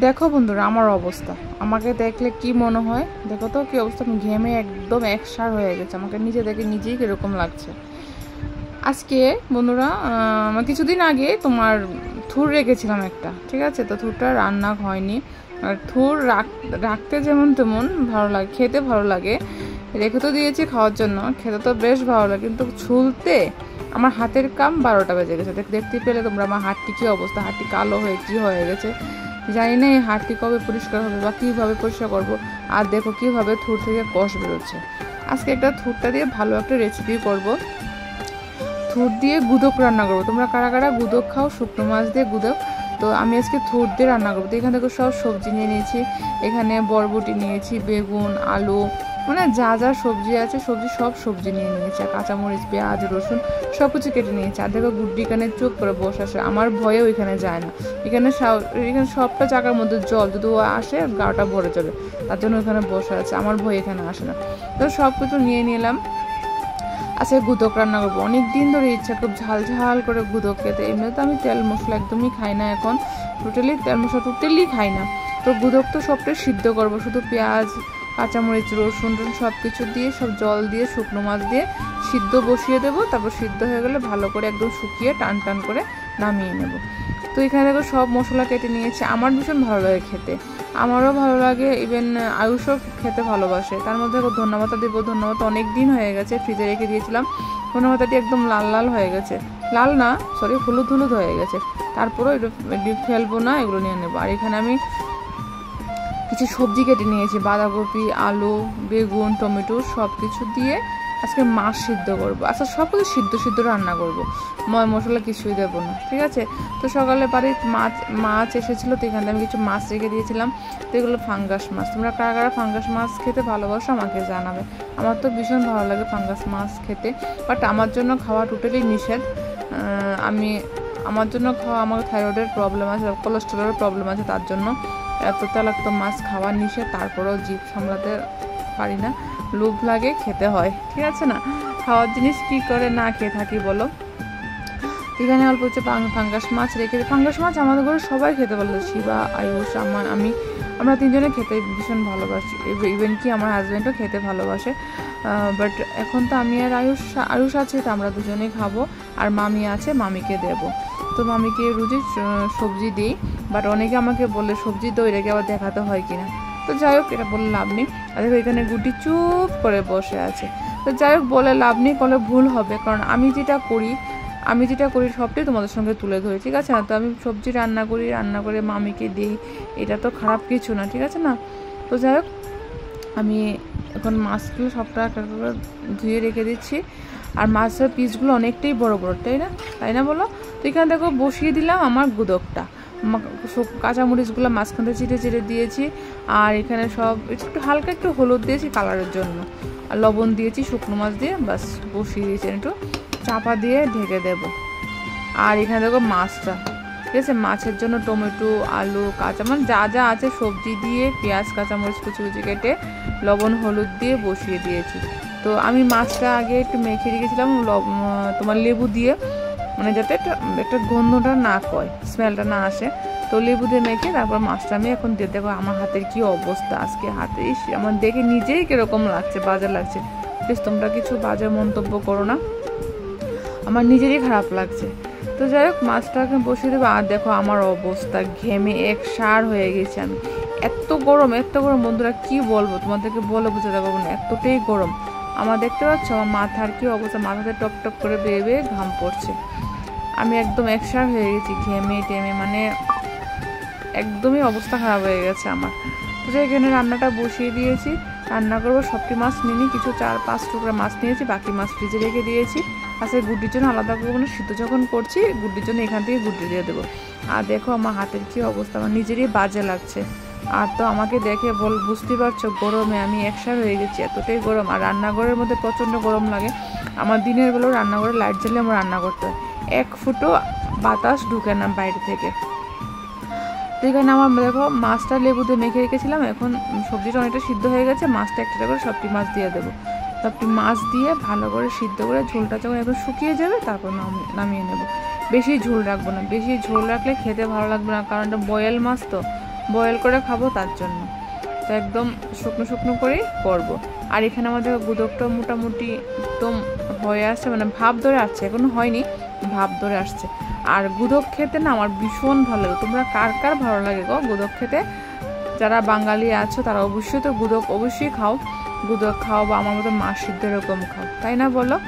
দেখো বন্ধুরা আমার অবস্থা, আমাকে দেখলে কি মনে হয়? দেখো তো কি অবস্থা, আমি ঘেমে একদম একসার হয়ে গেছে। আমাকে নিজে দেখে নিজেই কিরকম লাগছে আজকে। বন্ধুরা আমার কিছুদিন আগে তোমার থুর রেখেছিলাম একটা, ঠিক আছে? তো থুরটা রান্না হয়নি। আর থুর রাখতে যেমন তেমন ভালো লাগে, খেতে ভালো লাগে, রেখে তো দিয়েছি খাওয়ার জন্য, খেতে তো বেশ ভালো লাগে, কিন্তু ছুলতে আমার হাতের কাম 12টা বেজে গেছে। দেখতে পেলে তোমরা আমার হাতটি কী অবস্থা, হাতটি কালো হয়ে কী হয়ে গেছে জানি না। এই হাতটি কবে পরিষ্কার হবে বা কীভাবে পরিষ্কার করবো। আর দেখো কীভাবে থুর থেকে কষ বেরোচ্ছে। আজকে একটা থুরটা দিয়ে ভালো একটা রেসিপি করব। থুর দিয়ে গুদক রান্না করবো। তোমরা কারা কারা গুদক খাও? শুকনো মাছ দিয়ে গুদক। তো আমি আজকে থুর দিয়ে রান্না করবো। তো এখান থেকে সব সবজি নিয়ে নিয়েছি। এখানে বরবটি নিয়েছি, বেগুন, আলু, মানে যা যা সবজি আছে সব সবজি নিয়ে নিয়েছি। আর কাঁচামরিচ, পেঁয়াজ, রসুন সব কিছু কেটে নিয়েছি। আর দেখো গুড্ডি এখানে চুপ করে বসে আসে, আমার ভয়ে ওইখানে যায় না। এখানে সবটা চাকার মধ্যে জল, যদি ও আসে গাটা ভরে যাবে, তার জন্য ওইখানে বসে আছে। আমার ভয় এখানে আসে না। তো সব কিছু নিয়ে নিলাম। আজকে গুদক রান্না করবো। অনেক দিন ধরে ইচ্ছা খুব ঝাল ঝাল করে গুদক খেতে। এমনি তো আমি তেল মশলা একদমই খাই না, এখন তেল মশলা টোটালি খাই না। তো গুদক তো সবটাই সিদ্ধ করবো, শুধু পেঁয়াজ, কাঁচামরিচ, রসুন সব কিছু দিয়ে, সব জল দিয়ে, শুকনো মাছ দিয়ে সিদ্ধ বসিয়ে দেবো। তারপর সিদ্ধ হয়ে গেলে ভালো করে একদম শুকিয়ে টান টান করে নামিয়ে নেব। তো এখানে দেখো সব মশলা কেটে নিয়েছি। আমার ভীষণ ভালো লাগে খেতে, আমারও ভালো লাগে, ইভেন আয়ুষও খেতে ভালোবাসে। তার মধ্যে ধন্যবাদ দেবো। ধন্যবাদ অনেক দিন হয়ে গেছে, ফ্রিজে রেখে দিয়েছিলাম। ধন্যবাদটি একদম লাল লাল হয়ে গেছে, লাল না সরি হলুদ হলুদ হয়ে গেছে। তারপরেও এটা ফেলবো না, এগুলো নিয়ে নেবো। আর এখানে আমি কিছু সবজি কেটে নিয়েছি, বাঁধাকপি, আলু, বেগুন, টমেটো সব কিছু দিয়ে আজকে মাছ সিদ্ধ করবো। আচ্ছা সব কিছু সিদ্ধ সিদ্ধ রান্না করবো, ময় মশলা কিছুই দেবো না, ঠিক আছে? তো সকালে বাড়ির মাছ এসেছিলো, তো এখানে আমি কিছু মাছ রেখে দিয়েছিলাম। তো এগুলো ফাঙ্গাস মাছ। তোমরা কারা কারা ফাঙ্গাস মাছ খেতে ভালোবাসো আমাকে জানাবে। আমার তো ভীষণ ভালো লাগে ফাঙ্গাস মাছ খেতে, বাট আমার জন্য খাওয়া টোটালি নিষেধ। আমার জন্য খাওয়া, আমার থাইরয়েডের প্রবলেম আছে, কোলেস্টেরলের প্রবলেম আছে, তার জন্য এত তেলাক্ত মাছ খাওয়া নিষেধ। তারপরেও জিভ সামলাতে পারি না, লোভ লাগে, খেতে হয়, ঠিক আছে না? খাওয়ার জিনিস কী করে না খেয়ে থাকি বলো? এখানে অল্প হচ্ছে ফাঙ্গাস মাছ রেখে। ফাঙ্গাস মাছ আমাদের ঘরে সবাই খেতে ভালো, শিবা, আয়ুষ, আমরা তিনজনে খেতে ভীষণ ভালোবাসি। ইভেন কি আমার হাজব্যান্ডও খেতে ভালোবাসে। বাট এখন তো আমি আর আয়ুষ আছে, তো আমরা দুজনেই খাবো। আর মামি আছে, মামিকে দেবো। তো মামিকে রুজি সবজি দিই, বাট অনেকে আমাকে বলে সবজি তো এটাকে আবার দেখাতে হয় কিনা। তো যাই হোক, এটা বলে লাভ নেই। আর দেখো এখানে গুটি চুপ করে বসে আছে। তো যাই হোক, বলে লাভ নেই, করলে ভুল হবে, কারণ আমি যেটা করি সবটাই তোমাদের সঙ্গে তুলে ধরি, ঠিক আছে না? তো আমি সবজি রান্না করে মামিকে দিই, এটা তো খারাপ কিছু না, ঠিক আছে না? তো যাই হোক, আমি এখন মাছগুলো সবটা ধুয়ে রেখে দিচ্ছি। আর মাছের পিসগুলো অনেকটাই বড় বড়, তাই না বলো? তো এখানে দেখো বসিয়ে দিলাম আমার গুদকটা। কাঁচামরিচগুলো মাঝখান থেকে চিড়ে দিয়েছি। আর এখানে সব একটু হালকা একটু হলুদ দিয়েছি কালারের জন্য, আর লবণ দিয়েছি, শুকনো মাছ দিয়ে বাস বসিয়ে দিয়েছি। একটু চাপা দিয়ে ঢেকে দেব। আর এখানে দেখো মাছটা, ঠিক আছে? মাছের জন্য টমেটো, আলু, মানে যা যা আছে সবজি দিয়ে, পেঁয়াজ, কাঁচামরিচ কুচি কুচি কেটে লবণ হলুদ দিয়ে বসিয়ে দিয়েছি। তো আমি মাছটা আগে একটু মেখে রেখেছিলাম তোমার লেবু দিয়ে, মানে যাতে একটা গন্ধটা না কয়, স্মেলটা না আসে। তো লেবু দিয়ে মেখে তারপর মাছটা আমি এখন দিয়ে দেখো। আমার হাতের কি অবস্থা আজকে, হাতে আমার দেখে নিজেই কিরকম লাগছে, বাজে লাগছে। প্লিজ তোমরা কিছু বাজে মন্তব্য করো না, আমার নিজেরই খারাপ লাগছে। তো যাই হোক, মাছটাকে বসিয়ে দেবো। আর দেখো আমার অবস্থা, ঘেমে একসার হয়ে গেছি আমি। এত গরম বন্ধুরা, কি বলবো তোমাদেরকে, বলে বোঝাতে পারবো না, এতটাই গরম। আমার দেখতে পাচ্ছ আমার মাথার কি অবস্থা, মাথাতে টপ টপ করে বেয়ে বেয়ে ঘাম পড়ছে। আমি একদম একসার হয়ে গেছি ঘেমে টেমে, মানে একদমই অবস্থা খারাপ হয়ে গেছে আমার। তো এখানে রান্নাটা বসিয়ে দিয়েছি, রান্না করবো। সবটি মাছ নিয়ে কিছু 4-5 টুকরা মাছ নিয়েছি, বাকি মাছ ফ্রিজে রেখে দিয়েছি। আজকে গুড্ডির জন্য আলাদা করবো না, সিদ্ধ যখন করছি গুড্ডির জন্য এখান থেকে গুড্ডি দিয়ে দেবো। আর দেখো আমার হাতের কি অবস্থা, আমার নিজেরই বাজে লাগছে। আর তো আমাকে দেখে বুঝতে পারছো গরমে আমি একসার হয়ে গেছি, এতটাই গরম। আর রান্নাঘরের মধ্যে প্রচণ্ড গরম লাগে আমার। দিনের বেলাও রান্নাঘরে লাইট জ্বালিয়ে আমার রান্না করতে হয়, 1 ফুটও বাতাস ঢুকে না বাইরে থেকে। তো এখানে আমার দেখো মাছটা লেবু দিয়ে মেখে রেখেছিলাম, এখন সবজিটা অনেকটা সিদ্ধ হয়ে গেছে। মাছটা একটা করে সবটি মাছ দিয়ে দেবো। সবটি মাছ দিয়ে ভালো করে সিদ্ধ করে ঝোলটা যখন একদম শুকিয়ে যাবে তারপর নামিয়ে নেব। বেশি ঝোল রাখবো না, বেশি ঝোল রাখলে খেতে ভালো লাগবে না, কারণ এটা বয়েল মাছ, তো বয়েল করে খাবো তার জন্য। তো একদম শুকনো শুকনো করেই করবো। আর এখানে আমাদের গুদকটা মোটামুটি একদম হয়ে আসছে, মানে ভাপ ধরে আসছে, এখনো হয়নি, ভাপ ধরে আসছে। আর গুদক খেতে না আমার ভীষণ ভালো লাগে। তোমরা কার কার ভালো লাগে গো গুদক খেতে? যারা বাঙালি আছো তারা অবশ্যই তো গুদক অবশ্যই খাও, গুদক খাও বা আমার মতো মাছ সিদ্ধ এরকম খাও, তাই না বলো?